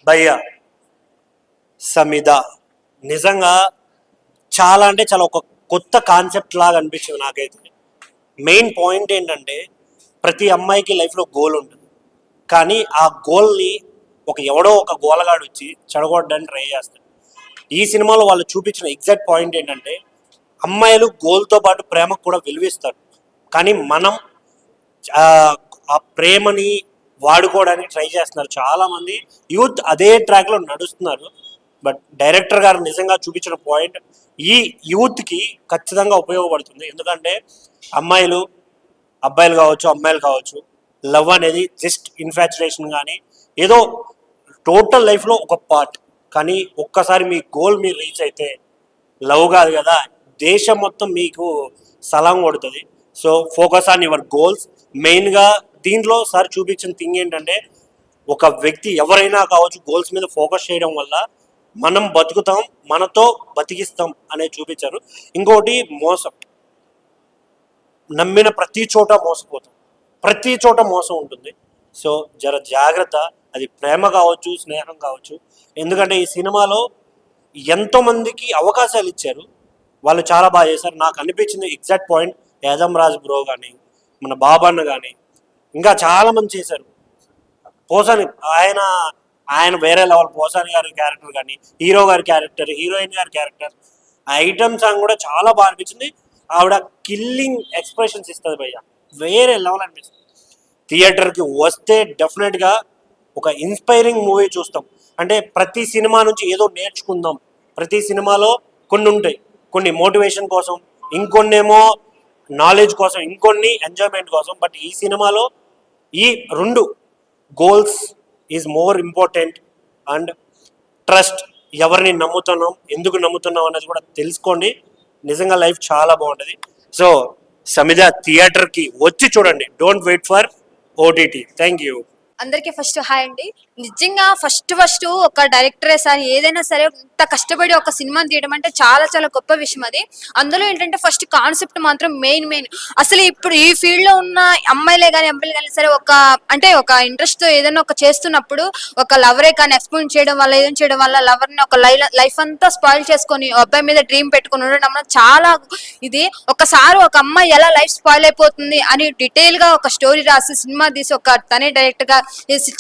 భయ్యా సమిద నిజంగా చాలా అంటే చాలా ఒక కొత్త కాన్సెప్ట్ లాగా అనిపించింది నాకైతే. మెయిన్ పాయింట్ ఏంటంటే ప్రతి అమ్మాయికి లైఫ్లో గోల్ ఉంటుంది, కానీ ఆ గోల్ని ఎవడో ఒక గోలగాడు వచ్చి చెడగొట్టడానికి ట్రై చేస్తాడు. ఈ సినిమాలో వాళ్ళు చూపించిన ఎగ్జాక్ట్ పాయింట్ ఏంటంటే అమ్మాయిలు గోల్తో పాటు ప్రేమకు కూడా విలువిస్తారు, కానీ మనం ఆ ప్రేమని వాడుకోవడానికి ట్రై చేస్తున్నారు. చాలామంది యూత్ అదే ట్రాక్లో నడుస్తున్నారు. బట్ డైరెక్టర్ గారు నిజంగా చూపించిన పాయింట్ ఈ యూత్కి ఖచ్చితంగా ఉపయోగపడుతుంది. ఎందుకంటే అబ్బాయిలు కావచ్చు, అమ్మాయిలు కావచ్చు, లవ్ అనేది జస్ట్ ఇన్ఫాచురేషన్ కానీ ఏదో టోటల్ లైఫ్లో ఒక పార్ట్. కానీ ఒక్కసారి మీ గోల్ మీరు రీచ్ అయితే లవ్ కాదు కదా, దేశం మొత్తం మీకు సలాం కొడుతుంది. So focus on your goals. మెయిన్గా దీంట్లో సార్ చూపించిన థింగ్ ఏంటంటే ఒక వ్యక్తి ఎవరైనా కావచ్చు గోల్స్ మీద ఫోకస్ చేయడం వల్ల మనం బతుకుతాం, మనతో బతికిస్తాం అనేది చూపించారు. ఇంకోటి మోసం, నమ్మిన ప్రతి చోట మోసపోతాం, ప్రతి చోట మోసం ఉంటుంది. సో జర జాగ్రత్త, అది ప్రేమ కావచ్చు, స్నేహం కావచ్చు. ఎందుకంటే ఈ సినిమాలో ఎంతోమందికి అవకాశాలు ఇచ్చారు, వాళ్ళు చాలా బాగా చేశారు. నాకు అనిపించింది ఎగ్జాక్ట్ పాయింట్ యాదమ్ రాజ్ బ్రో కానీ, మన బాబన్న కానీ, ఇంకా చాలామంది చేశారు. పోసాని ఆయన వేరే లెవెల్. పోసాని గారి క్యారెక్టర్ కానీ, హీరో గారి క్యారెక్టర్, హీరోయిన్ గారి క్యారెక్టర్, ఆ ఐటమ్ సాంగ్ కూడా చాలా బాగా అనిపించింది. ఆవిడ కిల్లింగ్ ఎక్స్ప్రెషన్స్ ఇస్తుంది భయ్య, వేరే లెవెల్ అనిపిస్తుంది. థియేటర్కి వస్తే డెఫినెట్గా ఒక ఇన్స్పైరింగ్ మూవీ చూస్తాం. అంటే ప్రతి సినిమా నుంచి ఏదో నేర్చుకుందాం. ప్రతి సినిమాలో కొన్ని ఉంటాయి, కొన్ని మోటివేషన్ కోసం, ఇంకొన్నేమో నాలెడ్జ్ కోసం, ఇంకొన్ని ఎంజాయ్మెంట్ కోసం. బట్ ఈ సినిమాలో ఈ రెండు goals is more important. And trust, ఎవరిని నమ్ముతున్నాం, ఎందుకు నమ్ముతున్నాం అనేది కూడా తెలుసుకోండి. నిజంగా లైఫ్ చాలా బాగుంటుంది. సో సమిద థియేటర్కి వచ్చి చూడండి, don't wait for OTT. Thank you. అందరికీ ఫస్ట్ హాయ్ అండి. నిజంగా ఫస్ట్ ఒక డైరెక్టరే సార్ ఏదైనా సరే ఇంత కష్టపడి ఒక సినిమాని తీయడం అంటే చాలా చాలా గొప్ప విషయం అది. అందులో ఏంటంటే ఫస్ట్ కాన్సెప్ట్ మాత్రం మెయిన్. అసలు ఇప్పుడు ఈ ఫీల్డ్ లో ఉన్న అమ్మాయిలే కానీ అబ్బాయిలు కానీ సరే ఒక ఇంట్రెస్ట్ తో ఏదైనా ఒక చేస్తున్నప్పుడు ఒక లవరే కానీ ఎక్స్ప్లెయిన్ చేయడం వల్ల ఏదైనా చేయడం వల్ల లవర్ ని ఒక లైఫ్ అంతా స్పాయిల్ చేసుకొని అబ్బాయి మీద డ్రీమ్ పెట్టుకుని ఉండడం చాలా ఇది. ఒకసారి ఒక అమ్మాయి ఎలా లైఫ్ స్పాయిల్ అయిపోతుంది అని డీటెయిల్ గా ఒక స్టోరీ రాసి సినిమా తీసి తనే డైరెక్ట్ గా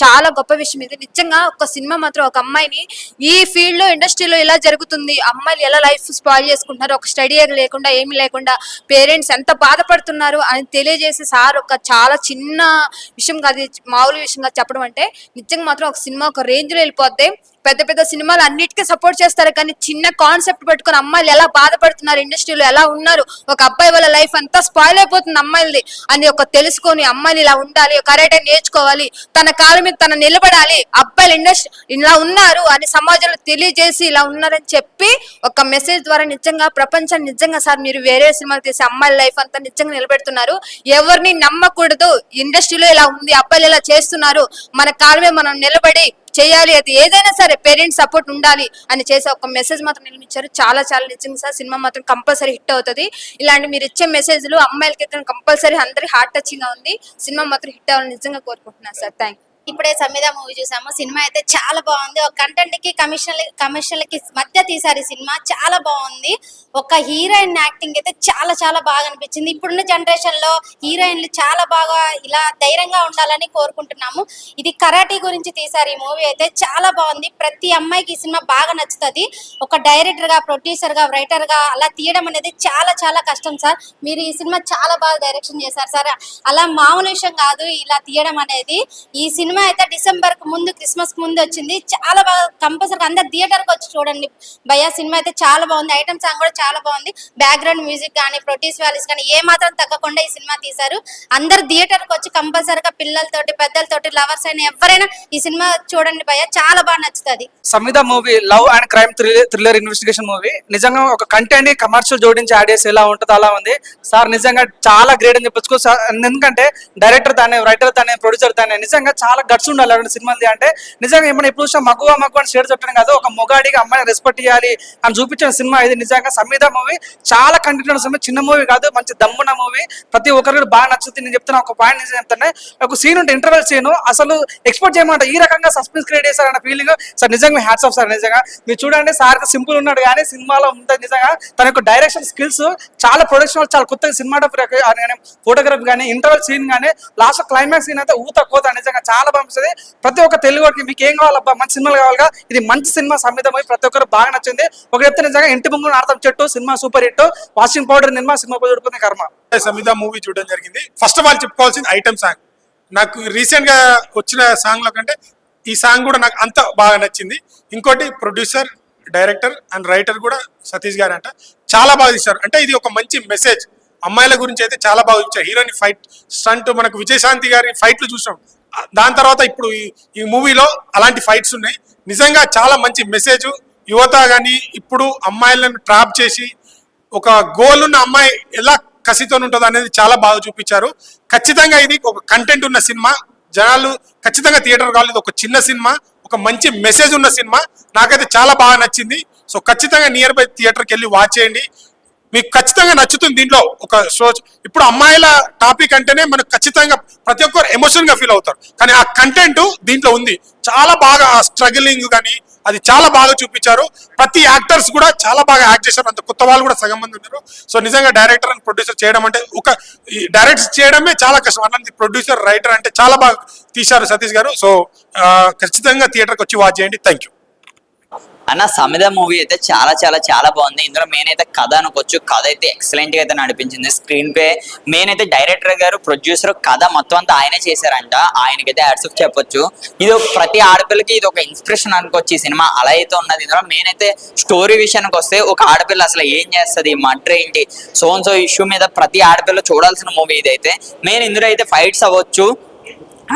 చాలా గొప్ప విషయం ఇది. నిజంగా ఒక సినిమా మాత్రం ఒక అమ్మాయిని ఈ ఫీల్డ్ లో ఇండస్ట్రీలో ఇలా జరుగుతుంది, అమ్మాయిలు ఎలా లైఫ్ స్పాయిల్ చేసుకుంటున్నారు, ఒక స్టడీ లేకుండా ఏమీ లేకుండా పేరెంట్స్ ఎంత బాధపడుతున్నారు అని తెలియజేసి సార్ ఒక చాలా చిన్న విషయం కాదు, మామూలు విషయం కాదు చెప్పడం అంటే. నిజంగా మాత్రం ఒక సినిమా ఒక రేంజ్ లో వెళ్ళిపోద్ది. పెద్ద సినిమాలు అన్నిటికీ సపోర్ట్ చేస్తారు, కానీ చిన్న కాన్సెప్ట్ పెట్టుకుని అమ్మాయిలు ఎలా బాధపడుతున్నారు, ఇండస్ట్రీలో ఎలా ఉన్నారు, ఒక అబ్బాయి వాళ్ళ లైఫ్ అంతా స్పాయిల్ అయిపోతుంది అమ్మాయిలది అని తెలుసుకొని అమ్మాయిలు ఇలా ఉండాలి, కరాటే నేర్చుకోవాలి, తన కాళ్ళ మీద తన నిలబడాలి, అబ్బాయిలు ఇండస్ట్రీ ఇలా ఉన్నారు అని సమాజంలో తెలియజేసి ఇలా ఉన్నారని చెప్పి ఒక మెసేజ్ ద్వారా నిజంగా ప్రపంచాన్ని నిజంగా సార్ మీరు వేరే సినిమాలు తీసి అమ్మాయిల లైఫ్ అంతా నిజంగా నిలబెడుతున్నారు. ఎవరిని నమ్మకూడదు, ఇండస్ట్రీలో ఇలా ఉంది, అబ్బాయిలు ఇలా చేస్తున్నారు, మన కాళ్ళ మీద మనం నిలబడి చేయాలి, అది ఏదైనా సరే పేరెంట్స్ సపోర్ట్ ఉండాలి అని చేసే ఒక మెసేజ్ మాత్రం నిర్మించారు. చాలా నిజంగా సార్ సినిమా మాత్రం కంపల్సరీ హిట్ అవుతుంది. ఇలాంటి మీరు ఇచ్చే మెసేజ్లు అమ్మాయిలకి కంపల్సరీ అందరి హార్ట్ టచింగ్ గా ఉంది. సినిమా మాత్రం హిట్ అవ్వాలని నిజంగా కోరుకుంటున్నాను సార్. Thank you. ఇప్పుడే సమిద మూవీ చూసాము. సినిమా అయితే చాలా బాగుంది. ఒక కంటెంట్ కి కమర్షియల్ కి మధ్య తీసారు ఈ సినిమా. చాలా బాగుంది. ఒక హీరోయిన్ యాక్టింగ్ అయితే చాలా బాగా అనిపించింది. ఇప్పుడున్న జనరేషన్ లో హీరోయిన్లు చాలా బాగా ఇలా ధైర్యంగా ఉండాలని కోరుకుంటున్నాము. ఇది కరాటీ గురించి తీసారు ఈ మూవీ అయితే చాలా బాగుంది. ప్రతి అమ్మాయికి ఈ సినిమా బాగా నచ్చుతుంది. ఒక డైరెక్టర్ గా, ప్రొడ్యూసర్ గా, రైటర్ గా అలా తీయడం అనేది చాలా కష్టం సార్. మీరు ఈ సినిమా చాలా బాగా డైరెక్షన్ చేశారు సార్. అలా మామూలు విషయం కాదు ఇలా తీయడం అనేది. ఈ సినిమా అయితే డిసెంబర్ కు ముందు, క్రిస్మస్ కు ముందు వచ్చింది. చాలా బాగా కంపల్సరీ అందరు థియేటర్ కి వచ్చి చూడండి భయ్యా. సినిమా అయితే చాలా బాగుంది. ఐటమ్ సాంగ్ కూడా చాలా బాగుంది. బ్యాక్గ్రౌండ్ మ్యూజిక్ కానీ, ప్రొడ్యూస్ వాల్యూస్ కానీ ఏ మాత్రం తగ్గకుండా ఈ సినిమా తీశారు. అందరు థియేటర్ కి వచ్చి కంపల్సరీగా పిల్లలతోటి, పెద్దలతోటి, లవర్స్ అయినా ఎవరైనా ఈ సినిమా చూడండి భయ్యా, చాలా బాగా నచ్చుతుంది. Samidha movie love and crime thriller investigation movie. నిజంగా ఒక కంటెంట్ ని కమర్షియల్ జోడించి యాడ్ చేసి ఎలా ఉంటుందో అలా ఉంది సార్. నిజంగా చాలా గ్రేట్ అని చెప్పొచ్చు. ఎందుకంటే డైరెక్టర్ తానే, రైటర్ తానే, ప్రొడ్యూసర్ తానే నిజంగా చాలా గట్స్ ఉండాలి అలాంటి సినిమాలు అంటే. నిజంగా ఏమైనా ఇప్పుడు చూసినా మగువ అని షేర్ చెప్పడం కాదు, ఒక మొగాడికి అమ్మాయిని రెస్పెక్ట్ చేయాలి అని చూపించిన సినిమా ఇది. నిజంగా సంహిత మూవీ చాలా కంటెంట్ సినిమా, చిన్న మూవీ కాదు, మంచి దమ్మున్న మూవీ, ప్రతి ఒక్కరికి బాగా నచ్చుతుంది. నేను చెప్తున్నా ఒక పాయింట్ నిజం చెప్తానే, ఒక సీన్ ఉంటే ఇంటర్వెల్ సీన్ అసలు ఎక్స్పెక్ట్ చేయమంట ఈ రకంగా సస్పెన్స్ క్రియేట్ చేశారన్న ఫీలింగ్ సార్. నిజంగా హ్యాట్స్ ఆఫ్ సార్. నిజంగా మీరు చూడండి, సార్ సింపుల్ ఉన్నాడు కానీ సినిమాలో ఉంటుంది నిజంగా తన యొక్క డైరెక్షన్ స్కిల్స్, చాలా ప్రొడక్షన్ చాలా కొత్తగా సినిమాటోగ్రఫీ కానీ ఫోటోగ్రఫీ కానీ ఇంటర్వెల్ సీన్ కానీ లాస్ట్ క్లైమాక్స్ సీన్ అయితే ఊత కోత నిజంగా చాలా బాగుంటుంది. ప్రతి ఒక్క తెలుగుకి మీకు ఏం కావాలబ్బా, మంచి సినిమాలు కావాలిగా, ఇది మంచి సినిమా సంహిత మూవీ, ప్రతి ఒక్కరు బాగా నచ్చింది. ఒక చెప్తే నిజంగా ఇంటి ముందు అర్థం చెట్టు సినిమా సూపర్ హిట్, వాషింగ్ పౌడర్ సినిమా చూడుకునే కర్మ. సంహిత మూవీ చూడడం జరిగింది. ఫస్ట్ ఆఫ్ ఆల్ చెప్పుకోవాల్సింది ఐటమ్ సాంగ్. నాకు రీసెంట్ గా వచ్చిన సాంగ్ లో కంటే ఈ సాంగ్ కూడా నాకు అంత బాగా నచ్చింది. ఇంకోటి ప్రొడ్యూసర్, డైరెక్టర్ అండ్ రైటర్ కూడా సతీష్ గారు అంట చాలా బాగా తీశారు. అంటే ఇది ఒక మంచి మెసేజ్ అమ్మాయిల గురించి అయితే చాలా బాగా ఇచ్చారు. హీరోయిన్ ఫైట్ స్టంట్ మనకు విజయశాంతి గారి ఫైట్లు చూసాం, దాని తర్వాత ఇప్పుడు ఈ మూవీలో అలాంటి ఫైట్స్ ఉన్నాయి. నిజంగా చాలా మంచి మెసేజ్. యువత కానీ ఇప్పుడు అమ్మాయిలను ట్రాప్ చేసి ఒక గోల్ ఉన్న అమ్మాయి ఎలా కసితో ఉంటుంది అనేది చాలా బాగా చూపించారు. ఖచ్చితంగా ఇది ఒక కంటెంట్ ఉన్న సినిమా, జనాలు ఖచ్చితంగా థియేటర్ కావాలి. ఒక చిన్న సినిమా, ఒక మంచి మెసేజ్ ఉన్న సినిమా, నాకైతే చాలా బాగా నచ్చింది. సో ఖచ్చితంగా నియర్ బై థియేటర్కి వెళ్ళి వాచ్ చేయండి, మీకు ఖచ్చితంగా నచ్చుతుంది. దీంట్లో ఒక షో ఇప్పుడు అమ్మాయిల టాపిక్ అంటేనే మనకు ఖచ్చితంగా ప్రతి ఒక్కరు ఎమోషన్ గా ఫీల్ అవుతారు, కానీ ఆ కంటెంట్ దీంట్లో ఉంది. చాలా బాగా స్ట్రగులింగ్ కానీ అది చాలా బాగా చూపించారు. ప్రతి యాక్టర్స్ కూడా చాలా బాగా యాక్ట్ చేశారు, అంత కొత్త వాళ్ళు కూడా సగం మంది ఉన్నారు. సో నిజంగా డైరెక్టర్ అండ్ ప్రొడ్యూసర్ చేయడం అంటే ఒక డైరెక్ట్ చేయడమే చాలా కష్టం, అలాంటి ప్రొడ్యూసర్ రైటర్ అంటే చాలా బాగా తీశారు సతీష్ గారు. సో ఖచ్చితంగా థియేటర్కి వచ్చి వాచ్ చేయండి. థ్యాంక్ యూ అన్న. సమిద మూవీ అయితే చాలా చాలా చాలా బాగుంది. ఇందులో మెయిన్ అయితే కథ అనుకోవచ్చు, కథ అయితే ఎక్సలెంట్ గా అయితే నడిపించింది. స్క్రీన్ ప్లే మెయిన్ అయితే డైరెక్టర్ గారు, ప్రొడ్యూసర్, కథ మొత్తం అంతా ఆయనే చేశారంట. ఆయనకైతే హ్యాట్స్ ఆఫ్ చెప్పొచ్చు. ఇది ప్రతి ఆడపిల్లకి ఇది ఒక ఇన్స్పిరేషన్ అనుకోవచ్చు ఈ సినిమా, అలా అయితే ఉన్నది. ఇందులో మెయిన్ అయితే స్టోరీ విషయానికి వస్తే ఒక ఆడపిల్ల అసలు ఏం చేస్తుంది, మర్డర్ ఏంటి, సో ఇష్యూ మీద ప్రతి ఆడపిల్ల చూడాల్సిన మూవీ ఇదైతే. మెయిన్ ఇందులో అయితే ఫైట్స్ అవ్వచ్చు,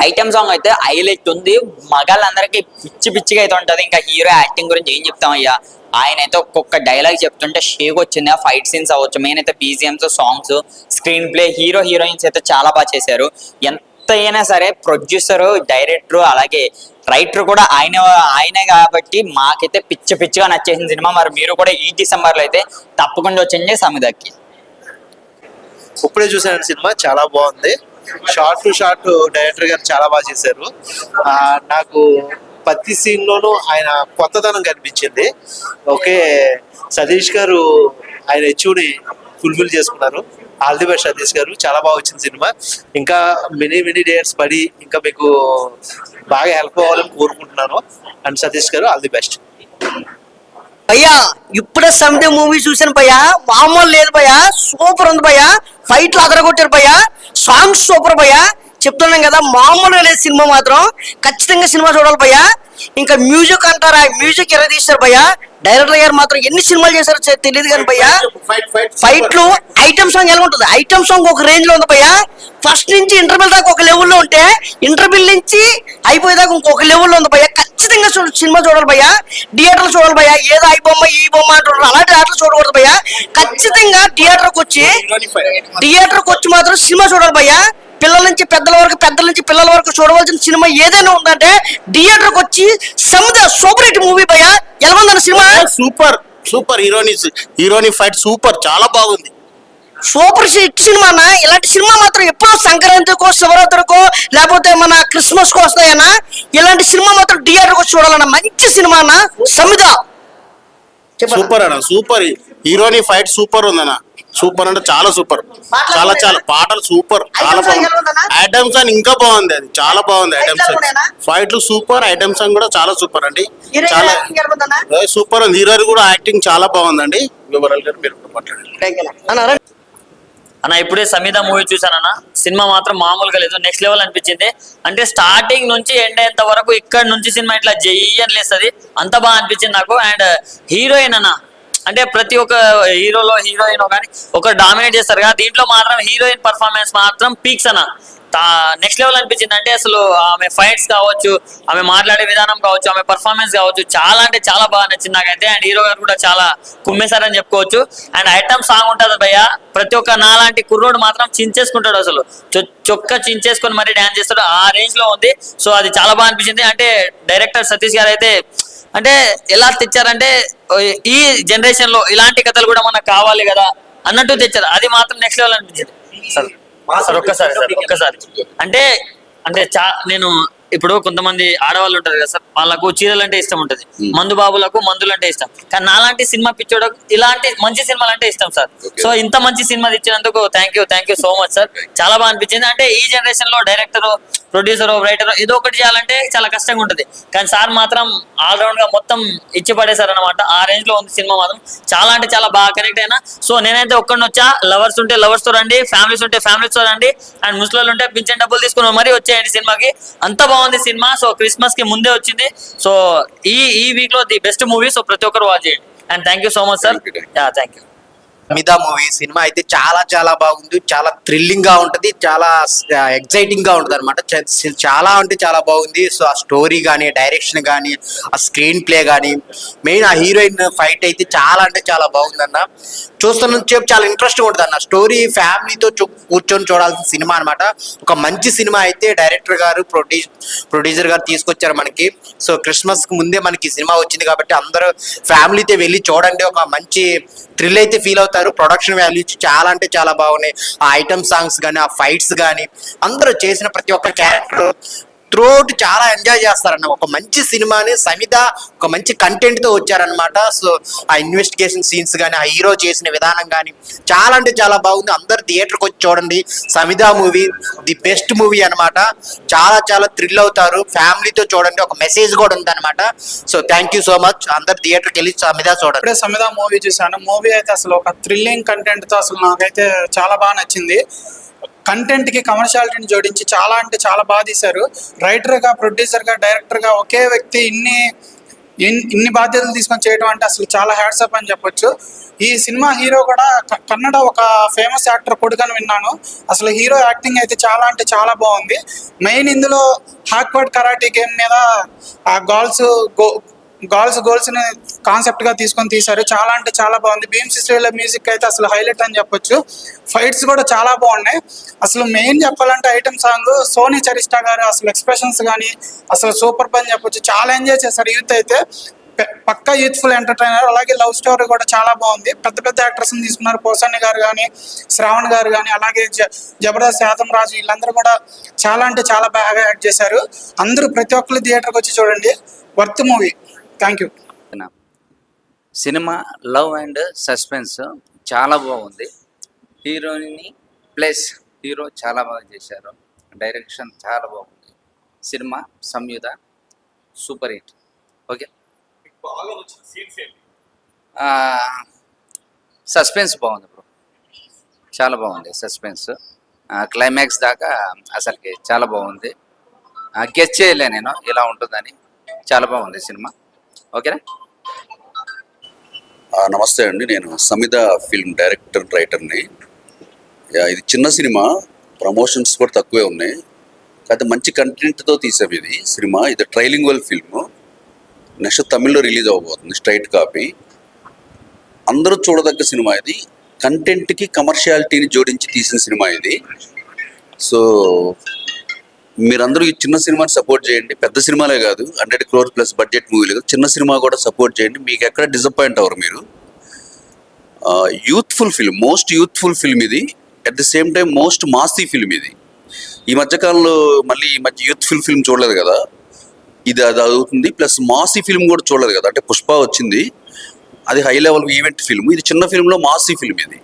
ఐటమ్ సాంగ్ అయితే హైలైట్ ఉంది. మగాళ్ళందరికీ పిచ్చి పిచ్చిగా అయితే ఉంటది. ఇంకా హీరో యాక్టింగ్ గురించి ఏం చెప్తాం అయ్యా, ఆయన అయితే ఒక్కొక్క డైలాగ్ చెప్తుంటే షేక్ వచ్చింది. ఆ ఫైట్ సీన్స్ అవ్వచ్చు, మెయిన్ అయితే BGMs, songs, screen play, heroines అయితే చాలా బాగా చేశారు. ఎంత అయినా సరే ప్రొడ్యూసర్, డైరెక్టర్ అలాగే రైటర్ కూడా ఆయనే కాబట్టి మాకైతే పిచ్చిగా నచ్చేసిన సినిమా. మరి మీరు కూడా ఈ డిసెంబర్లో అయితే తప్పకుండా వచ్చింది సమిధకి. ఇప్పుడే చూసాను సినిమా, చాలా బాగుంది. షార్ట్ టు షార్ట్ డైరెక్టర్ గారు చాలా బాగా చేశారు. నాకు ప్రతి సీన్ లోనూ ఆయన కొత్తదనం కనిపించింది. ఓకే, సతీష్ గారు ఆయన హెచ్చుని ఫుల్ఫిల్ చేసుకున్నారు. ఆల్ ది బెస్ట్ సతీష్ గారు, చాలా బాగా వచ్చింది సినిమా. ఇంకా మెనీ డేస్ పడి ఇంకా మీకు బాగా హెల్ప్ అవ్వాలని కోరుకుంటున్నాను. అండ్ సతీష్ గారు ఆల్ ది బెస్ట్. భయ్యా ఇప్పుడే సమితి మూవీ చూసాను భయ్యా, మామూలు లేదు భయ్యా, సూపర్ ఉంది భయ్యా. ఫైట్లు అదరగొట్టారు భయ్యా, సాంగ్స్ సూపర్ భయ్యా. చెప్తున్నాం కదా, మామూలుగా లేదు సినిమా మాత్రం. ఖచ్చితంగా సినిమా చూడాలి భయ్యా. ఇంకా మ్యూజిక్ అంటారా, మ్యూజిక్ ఎర్ర తీస్తారు భయ్యా. డైరెక్టర్ గారు మాత్రం ఎన్ని సినిమాలు చేశారో తెలియదు కానీ భయ్యా, ఫైట్లు ఐటమ్ సాంగ్ ఎలా ఉంటుంది, ఐటమ్ సాంగ్ ఒక రేంజ్ లో ఉంది భయ్యా. ఫస్ట్ నుంచి ఇంటర్వెల్ దాకా ఒక లెవెల్లో ఉంటే ఇంటర్వెల్ నుంచి అయిపోయేదాకా ఇంకొక లెవెల్లో ఉంది భయ్యా. ఖచ్చితంగా సినిమా చూడాలి భయ్యా, థియేటర్లు చూడాలి భయ్యా. ఏదో ఈ బొమ్మ అంటున్నారు అలాంటి ఆటలు చూడకూడదు భయ్యా. ఖచ్చితంగా థియేటర్కి వచ్చి మాత్రం సినిమా చూడాలి భయ్యా. పిల్లల నుంచి పెద్దల వరకు, పెద్దల నుంచి పిల్లల వరకు చూడవలసిన సినిమా ఏదైనా ఉందంటే థియేటర్కి వచ్చి సమిధ సూపర్ హిట్ మూవీ భయ్యా. ఎలా ఉందన్న సినిమా? సూపర్ హీరోని ఫైట్ సూపర్, చాలా బాగుంది. సూపర్ హిట్ సినిమా అన్న. ఇలాంటి సినిమా మాత్రం ఎప్పుడో సంక్రాంతికో, శివరాత్రికో, లేకపోతే మన క్రిస్మస్ కో వస్తాయన్నా. ఇలాంటి సినిమా మాత్రం థియేటర్కి వచ్చి చూడాలన్న. మంచి సినిమా అన్న సమిధ. సూపర్ అన్న, సూపర్ హీరోని ఫైట్ సూపర్ ఉందన్న. సూపర్ అంటే చాలా సూపర్, చాలా పాటలు సూపర్, చాలా బాగుంది. ఐటమ్ సాంగ్ ఇంకా బాగుంది, అది చాలా బాగుంది. ఐటమ్ సాంగ్ ఫైట్లు సూపర్, ఐటమ్ సాంగ్ కూడా చాలా సూపర్ అండి. చాలా సూపర్ ఉంది. హీరో కూడా యాక్టింగ్ చాలా బాగుందండి. వివరాలు గారు మీరు మాట్లాడండి. అన్న ఇప్పుడే సమిధ మూవీ చూసానన్న, సినిమా మాత్రం మామూలుగా లేదు, నెక్స్ట్ లెవెల్ అనిపించింది. అంటే స్టార్టింగ్ నుంచి ఎండ్ అయ్యేంత వరకు ఇక్కడ నుంచి సినిమా ఇట్లా జయ్యని లేస్తుంది, అంత బాగా అనిపించింది నాకు. అండ్ హీరోయిన్ అన్న అంటే ప్రతి ఒక్క హీరోలో హీరోయిన్ కానీ ఒక డామినేట్ చేస్తారు కదా, దీంట్లో మాత్రం హీరోయిన్ పర్ఫార్మెన్స్ మాత్రం పీక్స్ అన్న. నెక్స్ట్ లెవెల్ అనిపించింది. అంటే అసలు ఆమె ఫైట్స్ కావచ్చు, ఆమె మాట్లాడే విధానం కావచ్చు, ఆమె పర్ఫార్మెన్స్ కావచ్చు, చాలా అంటే చాలా బాగా నచ్చింది నాకైతే. అండ్ హీరో గారు కూడా చాలా కుమ్మేశారని చెప్పుకోవచ్చు. అండ్ ఐటమ్ సాంగ్ ఉంటుంది భయ్య, ప్రతి ఒక్క నాలాంటి కుర్రోడు మాత్రం చించేసుకుంటాడు, అసలు చొక్క చించేసుకొని మరీ డ్యాన్స్ చేస్తాడు, ఆ రేంజ్ లో ఉంది. సో అది చాలా బాగా అనిపించింది. అంటే డైరెక్టర్ సతీష్ గారు అయితే అంటే ఎలా తెచ్చారంటే ఈ జనరేషన్ లో ఇలాంటి కథలు కూడా మనకు కావాలి కదా అన్నట్టు తెచ్చారు. అది మాత్రం నెక్స్ట్ లెవెల్ అనిపించింది. సార్ ఒక్కసారి అంటే అంటే నేను ఇప్పుడు కొంతమంది ఆడవాళ్ళు ఉంటారు కదా సార్, వాళ్ళకు చీరలు అంటే ఇష్టం ఉంటుంది, మందు బాబులకు మందులు అంటే ఇష్టం. కానీ నాలాంటి సినిమా పిచ్చోడకు ఇలాంటి మంచి సినిమాలు అంటే ఇష్టం సార్. సో ఇంత మంచి సినిమా ఇచ్చినందుకు thank you so much sir. చాలా బాగా అనిపించింది. అంటే ఈ జనరేషన్ లో డైరెక్టర్, ప్రొడ్యూసర్, రైటర్ ఏదో ఒకటి చేయాలంటే చాలా కష్టంగా ఉంటుంది. కానీ సార్ మాత్రం ఆల్రౌండ్ గా మొత్తం ఇచ్చి పడేశారు అనమాట. ఆ రేంజ్ లో ఉంది సినిమా మాత్రం. చాలా అంటే చాలా బాగా కనెక్ట్ అయినా. సో నేనైతే ఒక్కడిని వచ్చా, లవర్స్ ఉంటే లవర్స్ తో రండి, ఫ్యామిలీస్ ఉంటే ఫ్యామిలీస్ తో రండి, అండ్ ముస్లింలు ఉంటే పింఛన్ డబ్బులు తీసుకుని మరీ వచ్చేయండి సినిమాకి. అంత బాగుంది సినిమా. సో క్రిస్మస్ కి ముందే వచ్చింది. సో ఈ వీక్ లో ది బెస్ట్ మూవీ. సో ప్రతి ఒక్కరు వాచ్ చేయండి. And thank you so much sir. Thank you. Samidha movie సినిమా అయితే చాలా చాలా బాగుంది, చాలా థ్రిల్లింగ్ గా ఉంటది, చాలా ఎక్సైటింగ్ గా ఉంటది అనమాట. చాలా అంటే చాలా బాగుంది. సో ఆ స్టోరీ కానీ, డైరెక్షన్ కానీ, ఆ స్క్రీన్ ప్లే కానీ, మెయిన్ ఆ హీరోయిన్ ఫైట్ అయితే చాలా అంటే చాలా బాగుందన్న. చూస్తున్న సేపు చాలా ఇంట్రెస్ట్ ఉంటుంది అన్న. స్టోరీ ఫ్యామిలీతో కూర్చొని చూడాల్సిన సినిమా అనమాట. ఒక మంచి సినిమా అయితే డైరెక్టర్ గారు, ప్రొడ్యూసర్ గారు తీసుకొచ్చారు మనకి. సో క్రిస్మస్ కు ముందే మనకి సినిమా వచ్చింది కాబట్టి అందరూ ఫ్యామిలీతో వెళ్ళి చూడండి. ఒక మంచి థ్రిల్ అయితే ఫీల్ అవుతారు. ప్రొడక్షన్ వాల్యూస్ చాలా అంటే చాలా బాగున్నాయి. ఆ ఐటమ్ సాంగ్స్ కానీ, ఆ ఫైట్స్ కానీ, అందరూ చేసిన ప్రతి ఒక్క క్యారెక్టర్ త్రూఅవుట్ చాలా ఎంజాయ్ చేస్తారన్న. ఒక మంచి సినిమాని సమిధ ఒక మంచి కంటెంట్ తో వచ్చారనమాట. సో ఆ ఇన్వెస్టిగేషన్ సీన్స్ కానీ, ఆ హీరో చేసిన విధానం కానీ చాలా అంటే చాలా బాగుంది. అందరు థియేటర్కి వచ్చి చూడండి. సమిధ మూవీ ది బెస్ట్ మూవీ అనమాట. చాలా చాలా థ్రిల్ అవుతారు. ఫ్యామిలీతో చూడండి. ఒక మెసేజ్ కూడా ఉంది అనమాట. So thank you so much. అందరు థియేటర్కి వెళ్ళి సమిధ చూడండి. ఇప్పుడే సమిధ మూవీ చూసాను. మూవీ అయితే అసలు ఒక థ్రిల్లింగ్ కంటెంట్ తో అసలు నాకైతే చాలా బాగా నచ్చింది. కంటెంట్ కి కమర్షియాలిటీని జోడించి చాలా అంటే చాలా బాగా తీశారు. రైటర్ గా, ప్రొడ్యూసర్ గా, డైరెక్టర్ గా ఒకే వ్యక్తి ఇన్ని బాధ్యతలు తీసుకొని చేయడం అంటే అసలు చాలా హ్యాట్సప్ అని చెప్పొచ్చు. ఈ సినిమా హీరో కూడా కన్నడ ఒక ఫేమస్ యాక్టర్ కొడుకని విన్నాను. అసలు హీరో యాక్టింగ్ అయితే చాలా అంటే చాలా బాగుంది. మెయిన్ ఇందులో హాక్వర్డ్ కరాటే గేమ్ మీద ఆ గోల్స్ ని కాన్సెప్ట్ గా తీసుకొని తీశారు. చాలా అంటే చాలా బాగుంది. భీమ్ సిస్టర్ల మ్యూజిక్ అయితే అసలు హైలైట్ అని చెప్పొచ్చు. ఫైట్స్ కూడా చాలా బాగున్నాయి. అసలు మెయిన్ చెప్పాలంటే ఐటమ్ సాంగ్ సోనీ చరిష్ఠా గారు అసలు ఎక్స్ప్రెషన్స్ కానీ అసలు సూపర్ అని చెప్పొచ్చు. చాలా ఎంజాయ్ చేశారు యూత్ అయితే. పక్కా యూత్ఫుల్ ఎంటర్టైనర్. అలాగే లవ్ స్టోరీ కూడా చాలా బాగుంది. పెద్ద పెద్ద యాక్టర్స్ తీసుకున్నారు. పోసాని గారు కానీ, శ్రావణ్ గారు కానీ, అలాగే జబర్దస్త్ యాదవ్ రాజు, వీళ్ళందరూ కూడా చాలా అంటే చాలా బాగా యాక్ట్ చేశారు. అందరూ ప్రతి ఒక్కరు థియేటర్కి వచ్చి చూడండి. Worth movie. Thank you. Cinema love and suspense చాలా బాగుంది. హీరోయిన్ ప్లస్ హీరో చాలా బాగా చేశారు. డైరెక్షన్ చాలా బాగుంది. సినిమా Samyuta super hit. Okay. Suspense బాగుంది బ్రో, చాలా బాగుంది సస్పెన్స్. క్లైమాక్స్ దాకా అసలుకి చాలా బాగుంది. గెస్ చేయలే నేను ఇలా ఉంటుందని. చాలా బాగుంది సినిమా. ఓకేనా. నమస్తే అండి, నేను సమిధ ఫిల్మ్ డైరెక్టర్, రైటర్ని. ఇది చిన్న సినిమా, ప్రమోషన్స్ కూడా తక్కువే ఉన్నాయి. కాకపోతే మంచి కంటెంట్తో తీసాం ఇది సినిమా. ఇది ట్రైలింగ్వల్ ఫిల్మ్. నెక్స్ట్ తమిళ్లో రిలీజ్ అవ్వబోతుంది, స్ట్రైట్ కాపీ. అందరూ చూడదగ్గ సినిమా ఇది. కంటెంట్కి కమర్షియాలిటీని జోడించి తీసిన సినిమా ఇది. సో మీరందరూ ఈ చిన్న సినిమాని సపోర్ట్ చేయండి. పెద్ద సినిమాలే కాదు, 100 crore ప్లస్ బడ్జెట్ మూవీలు కాదు, చిన్న సినిమా కూడా సపోర్ట్ చేయండి. మీకు ఎక్కడ డిసప్పాయింట్ అవ్వరు మీరు. Youthful film, most youthful film ఇది. At the same time most massy film ఇది. ఈ మధ్యకాలంలో మళ్ళీ ఈ మధ్య యూత్ఫుల్ ఫిల్మ్ చూడలేదు కదా, ఇది అది అవుతుంది. ప్లస్ మాసీ ఫిల్మ్ కూడా చూడలేదు కదా, అంటే పుష్ప వచ్చింది, అది హై లెవెల్ ఈవెంట్ ఫిల్మ్. ఇది చిన్న ఫిల్మ్లో మాసీ ఫిల్మ్ ఇది.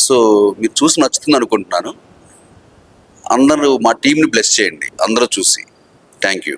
సో మీరు చూసి నచ్చుతుంది అనుకుంటున్నాను. అందరూ మా టీంని బ్లెస్ చేయండి అందరూ చూసి. Thank you.